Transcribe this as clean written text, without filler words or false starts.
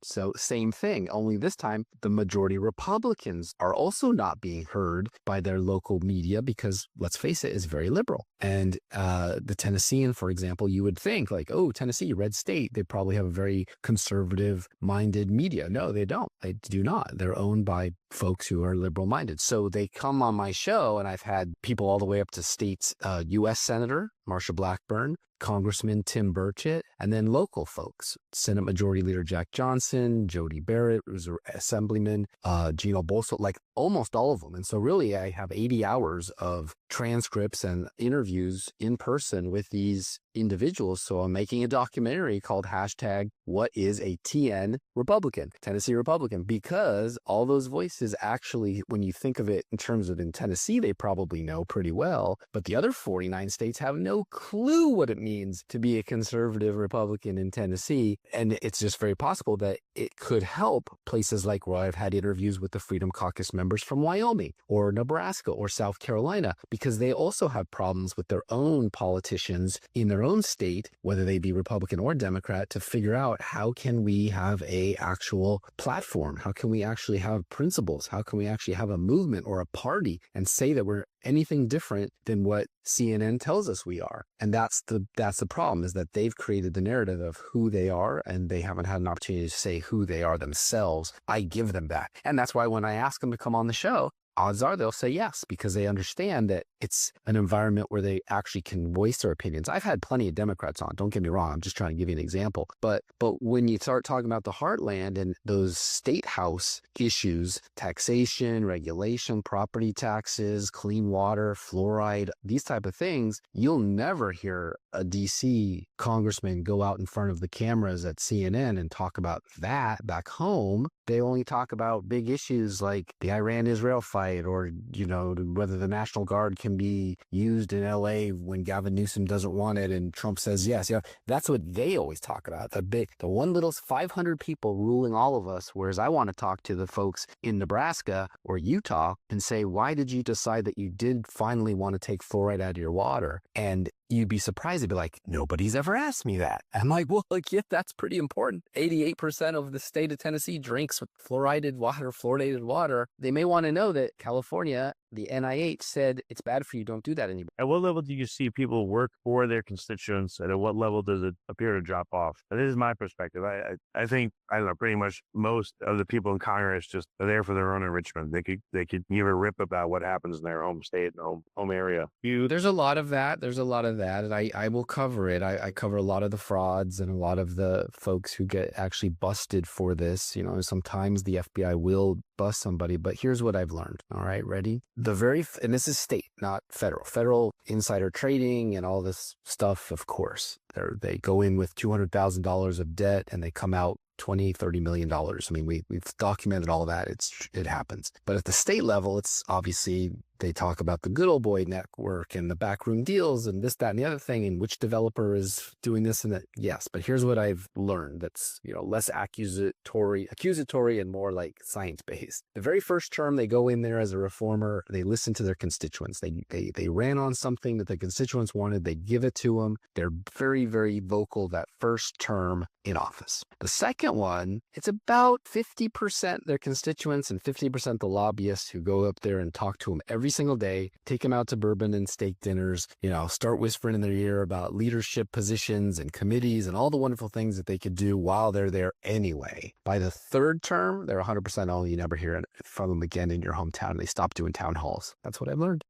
So same thing, only this time the majority Republicans are also not being heard by their local media because, let's face it, is very liberal. And the Tennessean, for example, you would think like, oh, Tennessee, red state, they probably have a very conservative minded media. No, they don't. They do not. They're owned by folks who are liberal minded. So they come on my show, and I've had people all the way up to states, U.S. Senator Marsha Blackburn, Congressman Tim Burchett, and then local folks, Senate Majority Leader Jack Johnson, Jody Barrett, who's an assemblyman, Gino Bolso, like almost all of them. And so really I have 80 hours of transcripts and interviews in person with these individuals. So I'm making a documentary called hashtag what is a TN Republican, Tennessee Republican, because all those voices actually, when you think of it in terms of in Tennessee, they probably know pretty well, but the other 49 states have no clue what it means to be a conservative Republican in Tennessee. And it's just very possible that it could help places like where I've had interviews with the Freedom Caucus members from Wyoming or Nebraska or South Carolina, because they also have problems with their own politicians in their own state, whether they be Republican or Democrat, to figure out how can we have a actual platform? How can we actually have principles? How can we actually have a movement or a party and say that we're anything different than what CNN tells us we are? And that's the problem, is that they've created the narrative of who they are, and they haven't had an opportunity to say who they are themselves. I give them that. And that's why when I ask them to come on the show, odds are they'll say yes, because they understand that it's an environment where they actually can voice their opinions. I've had plenty of Democrats on, don't get me wrong, I'm just trying to give you an example. But when you start talking about the heartland and those state house issues, taxation, regulation, property taxes, clean water, fluoride, these type of things, you'll never hear a DC congressman go out in front of the cameras at CNN and talk about that back home. They only talk about big issues like the Iran-Israel fight, or, whether the National Guard can be used in LA when Gavin Newsom doesn't want it and Trump says yes. That's what they always talk about. The one little 500 people ruling all of us. Whereas I want to talk to the folks in Nebraska or Utah and say, why did you decide that you did finally want to take fluoride out of your water? And you'd be surprised. It'd be like, nobody's ever asked me that. I'm like, well, yeah, that's pretty important. 88% of the state of Tennessee drinks fluoridated water. They may want to know that California, the NIH said it's bad for you. Don't do that anymore. At what level do you see people work for their constituents, and at what level does it appear to drop off? And this is my perspective. I think, I don't know, pretty much most of the people in Congress just are there for their own enrichment. They could give a rip about what happens in their home state and home area. There's a lot of that. And I will cover it. I cover a lot of the frauds and a lot of the folks who get actually busted for this. Sometimes the FBI will bust somebody, but here's what I've learned. All right, ready? And this is state, not federal insider trading and all this stuff. Of course, they go in with $200,000 of debt and they come out $20-30 million. I mean, we've documented all that. It happens. But at the state level, it's obviously, they talk about the good old boy network and the backroom deals and this, that, and the other thing, and which developer is doing this and that. Yes, but here's what I've learned that's, less accusatory and more like science-based. The very first term they go in there as a reformer, they listen to their constituents. They ran on something that the constituents wanted. They give it to them. They're very, very vocal that first term in office. The second one, it's about 50% their constituents and 50% the lobbyists who go up there and talk to them every single day, take them out to bourbon and steak dinners, start whispering in their ear about leadership positions and committees and all the wonderful things that they could do while they're there anyway. By the third term, they're 100% only. You never hear from them again in your hometown. They stop doing town halls. That's what I've learned.